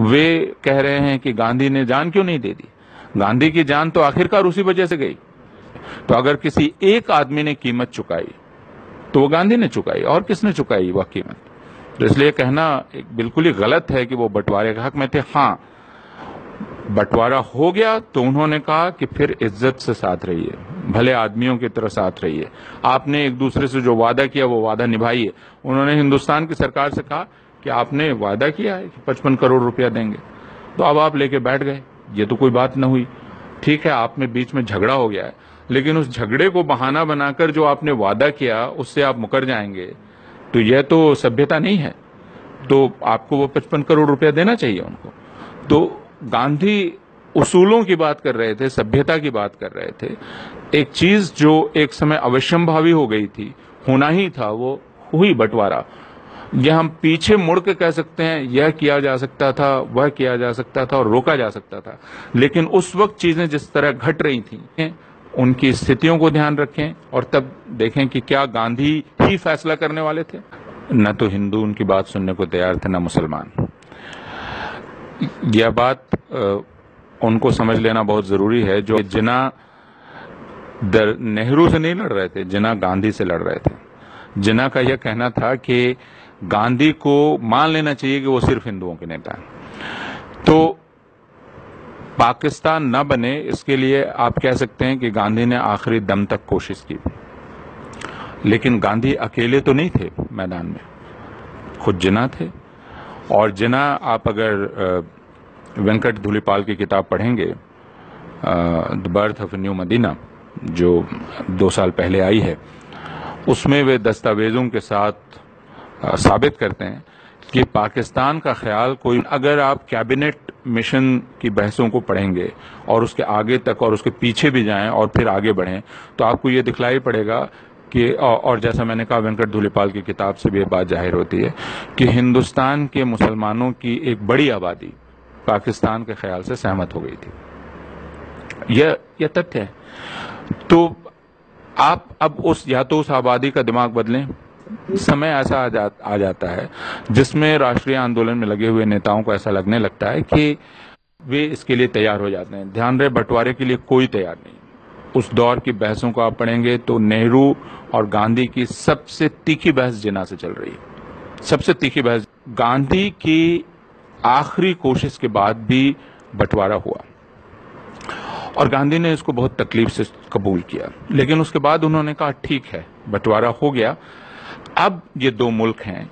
वे कह रहे हैं कि गांधी ने जान क्यों नहीं दे दी। गांधी की जान तो आखिरकार उसी वजह से गई। तो अगर किसी एक आदमी ने कीमत चुकाई तो वो गांधी ने चुकाई, और किसने चुकाई वह कीमत। तो इसलिए कहना एक बिल्कुल ही गलत है कि वो बंटवारे के हक में थे। हाँ, बंटवारा हो गया तो उन्होंने कहा कि फिर इज्जत से साथ रहिए, भले आदमियों की तरह साथ रहिए, आपने एक दूसरे से जो वादा किया वो वादा निभाइए। उन्होंने हिंदुस्तान की सरकार से कहा कि आपने वादा किया है कि 55 करोड़ रुपया देंगे, तो अब आप लेके बैठ गए, ये तो कोई बात न हुई। ठीक है, आप में बीच में झगड़ा हो गया है, लेकिन उस झगड़े को बहाना बनाकर जो आपने वादा किया उससे आप मुकर जाएंगे, तो यह तो सभ्यता नहीं है। तो आपको वो 55 करोड़ रुपया देना चाहिए उनको। तो गांधी उसूलों की बात कर रहे थे, सभ्यता की बात कर रहे थे। एक चीज जो एक समय अवश्यंभावी हो गई थी, होना ही था, वो हुई बंटवारा। यह हम पीछे मुड़ के कह सकते हैं यह किया जा सकता था, वह किया जा सकता था और रोका जा सकता था, लेकिन उस वक्त चीजें जिस तरह घट रही थी उनकी स्थितियों को ध्यान रखें और तब देखें कि क्या गांधी ही फैसला करने वाले थे। न तो हिंदू उनकी बात सुनने को तैयार थे, न मुसलमान। यह बात उनको समझ लेना बहुत जरूरी है। जो जिना नेहरू से नहीं लड़ रहे थे, जिना गांधी से लड़ रहे थे। जिना का यह कहना था कि गांधी को मान लेना चाहिए कि वो सिर्फ हिंदुओं के नेता हैं, तो पाकिस्तान न बने इसके लिए आप कह सकते हैं कि गांधी ने आखिरी दम तक कोशिश की। लेकिन गांधी अकेले तो नहीं थे मैदान में, खुद जिना थे। और जिना, आप अगर वेंकट धुलीपाल की किताब पढ़ेंगे, the birth of new Medina, जो 2 साल पहले आई है, उसमें वे दस्तावेजों के साथ साबित करते हैं कि पाकिस्तान का ख्याल कोई, अगर आप कैबिनेट मिशन की बहसों को पढ़ेंगे और उसके आगे तक और उसके पीछे भी जाएं और फिर आगे बढ़ें, तो आपको ये दिखलाई पड़ेगा कि, और जैसा मैंने कहा वेंकट धुलीपाल की किताब से भी ये बात जाहिर होती है कि हिंदुस्तान के मुसलमानों की एक बड़ी आबादी पाकिस्तान के ख्याल से सहमत हो गई थी। यह तथ्य है। तो आप अब या तो उस आबादी का दिमाग बदलें। समय ऐसा आ जाता है जिसमें राष्ट्रीय आंदोलन में लगे हुए नेताओं को ऐसा लगने लगता है कि वे इसके लिए तैयार हो जाते हैं। ध्यान रहे, बंटवारे के लिए कोई तैयार नहीं। उस दौर की बहसों को आप पढ़ेंगे तो नेहरू और गांधी की सबसे तीखी बहस जिना से चल रही है, सबसे तीखी बहस। गांधी की आखिरी कोशिश के बाद भी बंटवारा हुआ और गांधी ने इसको बहुत तकलीफ से कबूल किया, लेकिन उसके बाद उन्होंने कहा ठीक है, बंटवारा हो गया, अब ये 2 मुल्क हैं।